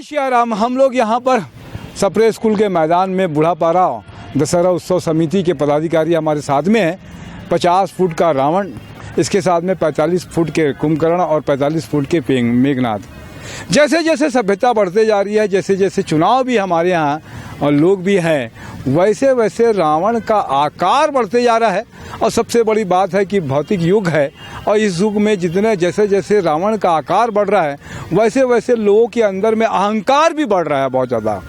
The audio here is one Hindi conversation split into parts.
श्याराम, हम लोग यहाँ पर सप्रे स्कूल के मैदान में बूढ़ापारा दशहरा उत्सव समिति के पदाधिकारी हमारे साथ में हैं। 50 फुट का रावण, इसके साथ में 45 फुट के कुंभकर्ण और 45 फुट के मेघनाथ। जैसे जैसे सभ्यता बढ़ते जा रही है, जैसे जैसे चुनाव भी हमारे यहाँ और लोग भी हैं, वैसे वैसे रावण का आकार बढ़ते जा रहा है। और सबसे बड़ी बात है कि भौतिक युग है और इस युग में जितने जैसे जैसे रावण का आकार बढ़ रहा है, वैसे वैसे लोगों के अंदर में अहंकार भी बढ़ रहा है बहुत ज़्यादा।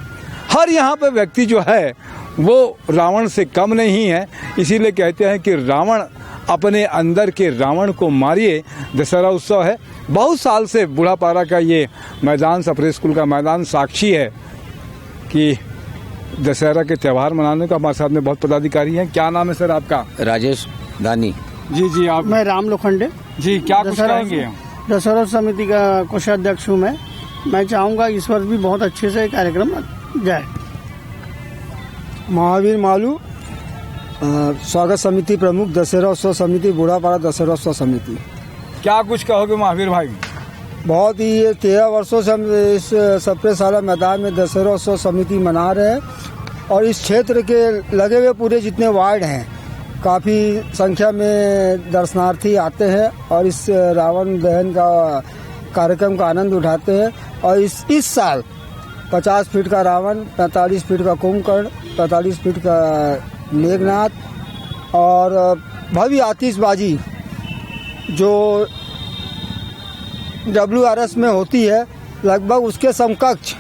हर यहाँ पे व्यक्ति जो है वो रावण से कम नहीं है। इसीलिए कहते हैं कि रावण अपने अंदर के रावण को मारिए। दशहरा उत्सव है, बहुत साल से बूढ़ापारा का ये मैदान, सप्रे स्कूल का मैदान साक्षी है कि दशहरा के त्यौहार मनाने का हमारे साथ में बहुत पदाधिकारी हैं। क्या नाम है सर आपका? राजेश दानी। जी आप? मैं राम लोखंडे जी। क्या कुछ कहेंगे? दशहरा समिति का कोषाध्यक्ष हूँ मैं चाहूँगा इस वर्ष भी बहुत अच्छे से कार्यक्रम जाए। महावीर मालू, स्वागत समिति प्रमुख, दशहरा उत्सव समिति बूढ़ापारा दशहरा उत्सव समिति। क्या कुछ कहोगे महावीर भाई? बहुत ही 13 वर्षों से हम इस सप्रे साला मैदान में दशहरा उत्सव समिति मना रहे हैं और इस क्षेत्र के लगे हुए पूरे जितने वार्ड हैं काफ़ी संख्या में दर्शनार्थी आते हैं और इस रावण दहन का कार्यक्रम का आनंद उठाते हैं। और इस साल 50 फीट का रावण, 45 फीट का कुंभकर्ण, 45 फीट का मेघनाथ और भव्य आतिशबाजी जो WRS में होती है लगभग उसके समकक्ष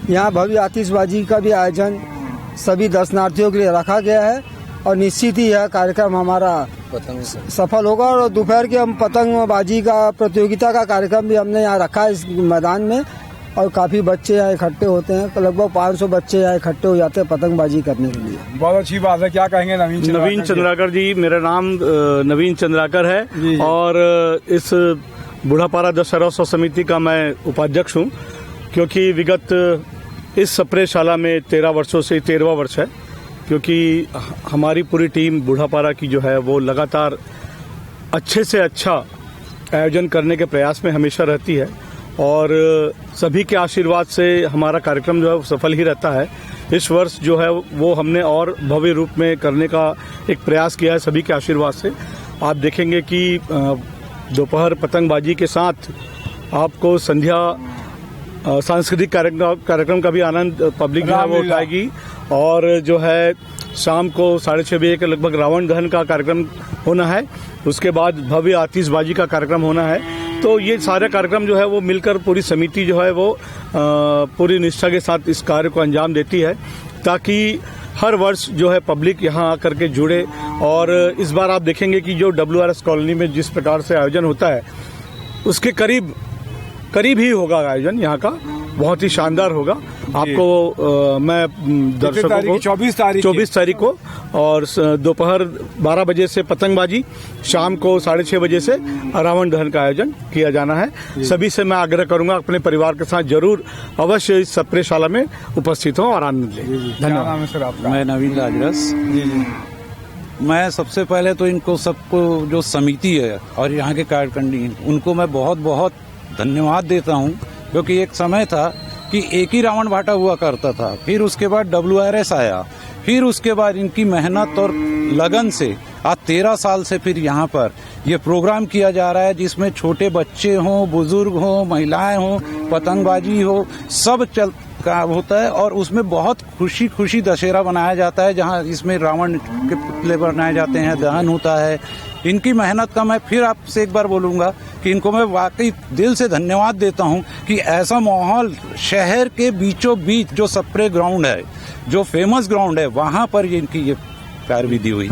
यहाँ भव्य आतिशबाजी का भी आयोजन सभी दर्शनार्थियों के लिए रखा गया है। और निश्चित ही यह कार्यक्रम हमारा सफल होगा। और दोपहर के हम पतंगबाजी का प्रतियोगिता का कार्यक्रम भी हमने यहाँ रखा है इस मैदान में और काफ़ी बच्चे यहाँ इकट्ठे होते हैं। लगभग 500 बच्चे यहाँ इकट्ठे हो जाते हैं पतंगबाजी करने के लिए। बहुत अच्छी बात है। क्या कहेंगे नवीन चंद्राकर जी? मेरा नाम नवीन चंद्राकर है और इस बूढ़ापारा दशहरा उत्सव समिति का मैं उपाध्यक्ष हूँ, क्योंकि विगत इस सप्रे शाला में 13 वर्षों से 13वां वर्ष है, क्योंकि हमारी पूरी टीम बूढ़ापारा की जो है वो लगातार अच्छे से अच्छा आयोजन करने के प्रयास में हमेशा रहती है और सभी के आशीर्वाद से हमारा कार्यक्रम जो है वो सफल ही रहता है। इस वर्ष जो है वो हमने और भव्य रूप में करने का एक प्रयास किया है सभी के आशीर्वाद से। आप देखेंगे कि दोपहर पतंगबाजी के साथ आपको संध्या सांस्कृतिक कार्यक्रम का भी आनंद पब्लिक जो है वो उठाएगी और जो है शाम को 6:30 बजे के लगभग रावण दहन का कार्यक्रम होना है। उसके बाद भव्य आतिशबाजी का कार्यक्रम होना है। तो ये सारे कार्यक्रम जो है वो मिलकर पूरी समिति जो है वो पूरी निष्ठा के साथ इस कार्य को अंजाम देती है, ताकि हर वर्ष जो है पब्लिक यहाँ आकर के जुड़े। और इस बार आप देखेंगे कि जो WRS कॉलोनी में जिस प्रकार से आयोजन होता है उसके करीब ही होगा आयोजन यहाँ का, बहुत ही शानदार होगा। आपको मैं दर्शकों को 24 तारीख को और दोपहर 12 बजे से पतंगबाजी, शाम को 6:30 बजे से रावण दहन का आयोजन किया जाना है। सभी से मैं आग्रह करूंगा अपने परिवार के साथ जरूर अवश्य इस सप्रे शाला में उपस्थित हो और आनंद लें। धन्यवाद सर आपका। मैं नवीन राजरस। मैं सबसे पहले तो इनको सबको जो समिति है और यहाँ के कार्यकर्ता उनको मैं बहुत बहुत धन्यवाद देता हूँ, क्योंकि एक समय था कि एक ही रावण भाटा हुआ करता था, फिर उसके बाद WRS आया, फिर उसके बाद इनकी मेहनत और लगन से आज 13 साल से फिर यहाँ पर ये प्रोग्राम किया जा रहा है, जिसमें छोटे बच्चे हों, बुजुर्ग हों, महिलाएं हों, पतंगबाजी हो, सब चल का होता है। और उसमें बहुत खुशी दशहरा मनाया जाता है, जहाँ इसमें रावण के पुतले बनाए जाते हैं, दहन होता है। इनकी मेहनत का मैं फिर आपसे एक बार बोलूँगा कि इनको मैं वाकई दिल से धन्यवाद देता हूँ कि ऐसा माहौल शहर के बीचों बीच जो सप्रे ग्राउंड है, जो फेमस ग्राउंड है, वहाँ पर इनकी ये कार्यविधि हुई।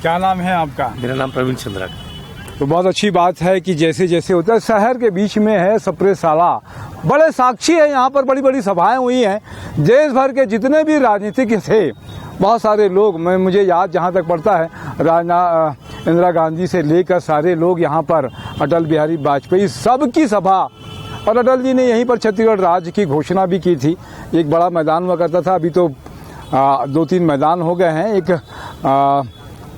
क्या नाम है आपका? मेरा नाम प्रवीण चंद्राकर। तो बहुत अच्छी बात है कि जैसे जैसे होता है, शहर के बीच में है सप्रे साला, बड़े साक्षी है। यहाँ पर बड़ी बड़ी सभाएं हुई हैं, देश भर के जितने भी राजनीतिक थे बहुत सारे लोग, मुझे याद जहाँ तक पड़ता है इंदिरा गांधी से लेकर सारे लोग यहाँ पर, अटल बिहारी वाजपेयी, सबकी सभा। और अटल जी ने यहीं पर छत्तीसगढ़ राज्य की घोषणा भी की थी। एक बड़ा मैदान हुआ करता था, अभी तो 2-3 मैदान हो गए हैं। एक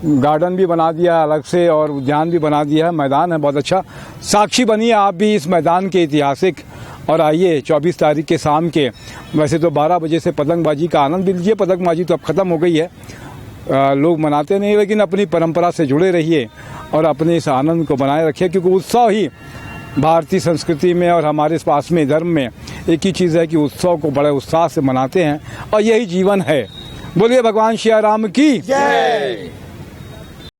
गार्डन भी बना दिया अलग से और उद्यान भी बना दिया है। मैदान है बहुत अच्छा। साक्षी बनिए आप भी इस मैदान के ऐतिहासिक और आइए 24 तारीख के शाम के, वैसे तो 12 बजे से पतंगबाजी का आनंद भी लीजिए। पतंगबाजी तो अब ख़त्म हो गई है, लोग मनाते नहीं, लेकिन अपनी परंपरा से जुड़े रहिए और अपने इस आनंद को बनाए रखिए, क्योंकि उत्सव ही भारतीय संस्कृति में और हमारे पास में धर्म में एक ही चीज़ है कि उत्सव को बड़े उत्साह से मनाते हैं और यही जीवन है। बोलिए भगवान श्री राम की जय।